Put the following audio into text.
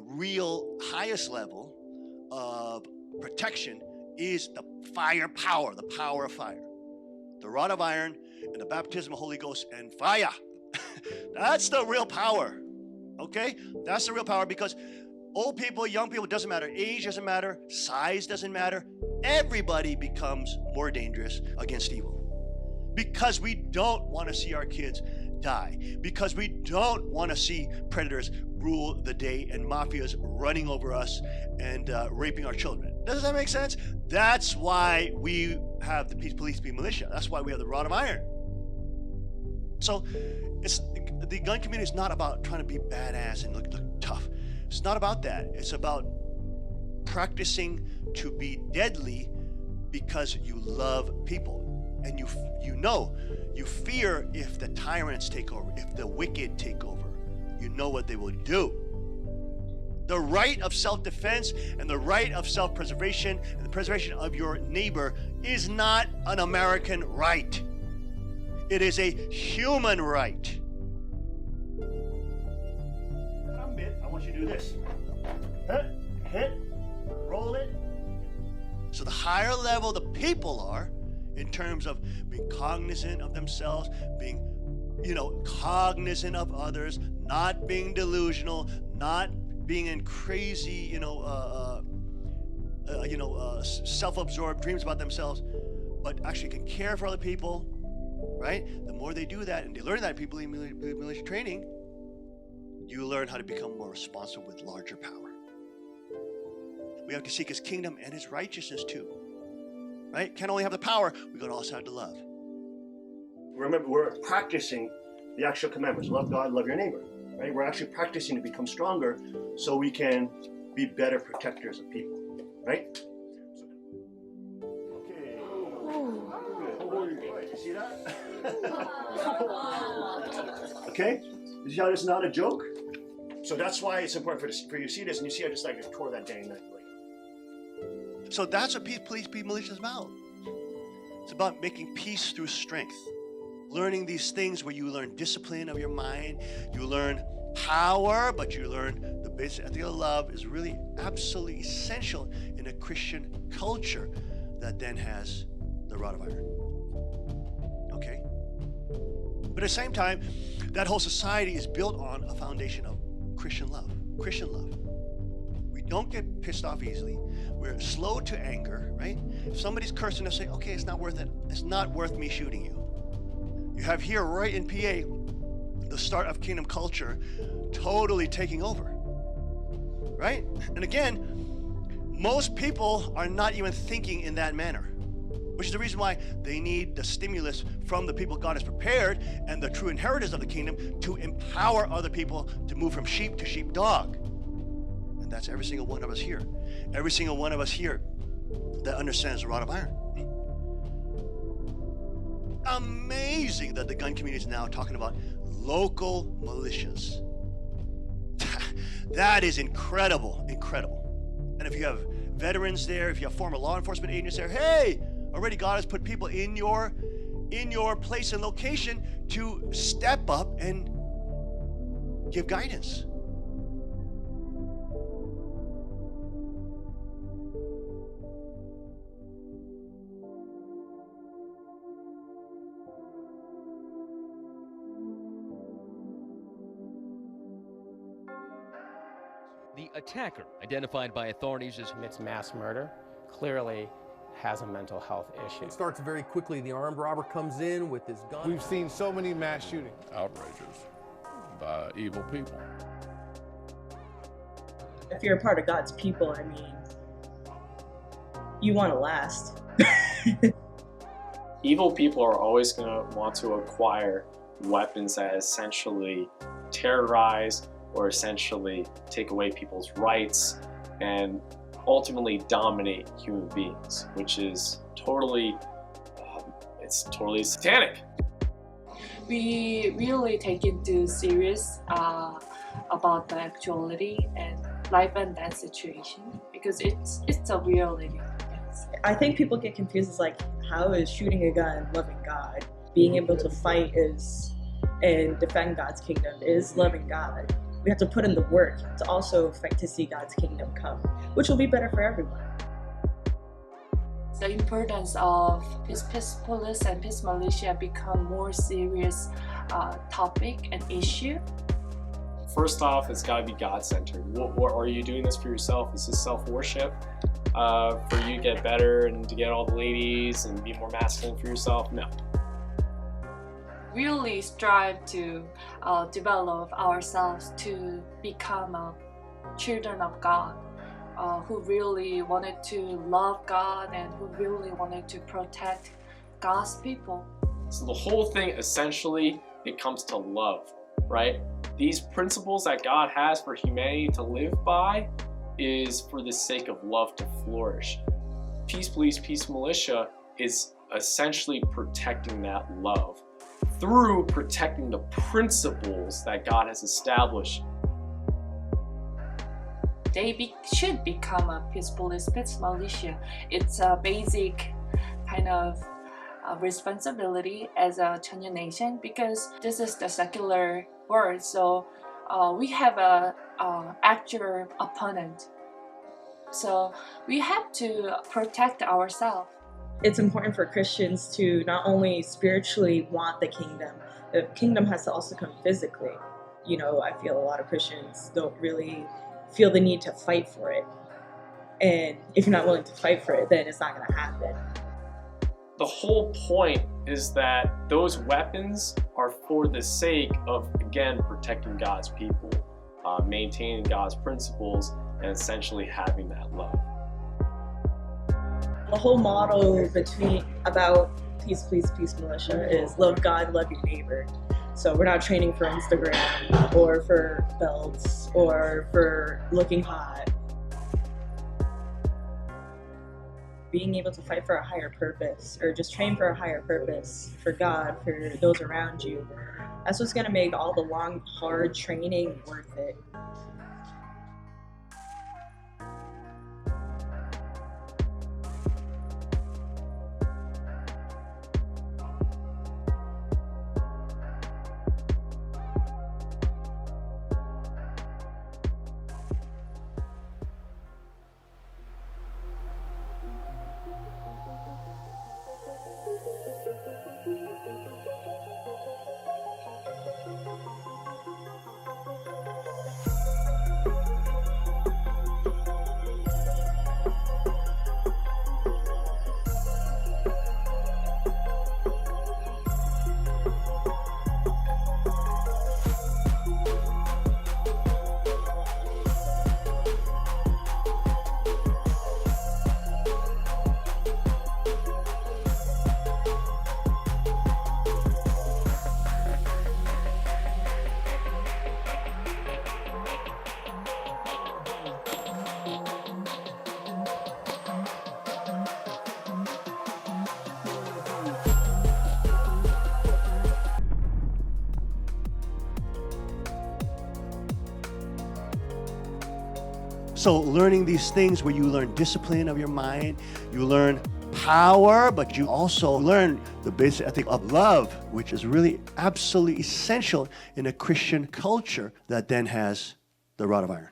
real highest level of protection is the power, the power of fire. The rod of iron and the baptism of Holy Ghost and fire. That's the real power. Okay? That's the real power, because old people, young people, doesn't matter. Age doesn't matter. Size doesn't matter. Everybody becomes more dangerous against evil. Because we don't want to see our kids die. Because we don't want to see predators rule the day and mafias running over us and raping our children. Does that make sense? That's why we have the Peace Police, Peace Militia. That's why we have the rod of iron. So the gun community is not about trying to be badass and look tough. It's not about that. It's about practicing to be deadly because you love people. And you fear if the tyrants take over, if the wicked take over. You know what they will do. The right of self-defense and the right of self-preservation and the preservation of your neighbor is not an American right. It is a human right. I want you to do this. Hit, roll it. So the higher level the people are, in terms of being cognizant of themselves, being, cognizant of others, not being delusional, not being in crazy, self-absorbed dreams about themselves, but actually can care for other people, right? The more they do that, and they learn that people in militia training, you learn how to become more responsible with larger power. We have to seek His kingdom and His righteousness too. Right? Can't only have the power, we gotta also have the love. Remember, we're practicing the actual commandments. Love God, love your neighbor. Right? We're actually practicing to become stronger so we can be better protectors of people. Right? Okay. Good. You see that? Okay? You see how this is not a joke? So that's why it's important for you to see this, and you see I just tore that dang knife. So that's what Peace Police, Peace Militia is about. It's about making peace through strength. Learning these things where you learn discipline of your mind, you learn power, but you learn the basic ethic of love is really absolutely essential in a Christian culture that then has the rod of iron. Okay? But at the same time, that whole society is built on a foundation of Christian love. Christian love. We don't get pissed off easily. We're slow to anger, right? If somebody's cursing us, say, okay, it's not worth it. It's not worth me shooting you. You have here, right in PA, the start of kingdom culture totally taking over, right? And again, most people are not even thinking in that manner, which is the reason why they need the stimulus from the people God has prepared and the true inheritors of the kingdom to empower other people to move from sheep to sheepdog. And that's every single one of us here. Every single one of us here that understands the rod of iron. Amazing that the gun community is now talking about local militias. That is incredible, incredible. And if you have veterans there, if you have former law enforcement agents there, hey, already God has put people in your place and location to step up and give guidance. The attacker, identified by authorities as commits mass murder, clearly has a mental health issue. It starts very quickly. The armed robber comes in with his gun. We've seen so many mass shootings. Outrages by evil people. If you're a part of God's people, I mean, you want to last. Evil people are always going to want to acquire weapons that essentially terrorize or essentially take away people's rights and ultimately dominate human beings, which is totally, it's totally satanic. We really take it serious about the actuality and life and death situation because it's a real living. I think people get confused. It's like, how is shooting a gun loving God? Being able to fight is and defend God's kingdom is loving God. We have to put in the work to also fight to see God's kingdom come, which will be better for everyone. The importance of Peace Police and Peace Militia become more serious topic and issue. First off, it's got to be God-centered. What are you doing this for yourself? Is this self-worship for you to get better and to get all the ladies and be more masculine for yourself? No. Really strive to develop ourselves to become children of God, who really wanted to love God and who really wanted to protect God's people. So the whole thing, essentially, it comes to love, right? These principles that God has for humanity to live by is for the sake of love to flourish. Peace Police, Peace Militia is essentially protecting that love through protecting the principles that God has established. They should become a Peace Police, Peace Militia. It's a basic kind of responsibility as a Chinese nation, because this is the secular world. So we have a actual opponent. So we have to protect ourselves. It's important for Christians to not only spiritually want the kingdom has to also come physically. You know, I feel a lot of Christians don't really feel the need to fight for it. And if you're not willing to fight for it, then it's not going to happen. The whole point is that those weapons are for the sake of, again, protecting God's people, maintaining God's principles, and essentially having that love. The whole motto about Peace Police, Peace Militia is love God, love your neighbor. So we're not training for Instagram or for belts or for looking hot. Being able to fight for a higher purpose, or just train for a higher purpose, for God, for those around you, that's what's going to make all the long, hard training worth it. So learning these things where you learn discipline of your mind, you learn power, but you also learn the basic ethic of love, which is really absolutely essential in a Christian culture that then has the rod of iron.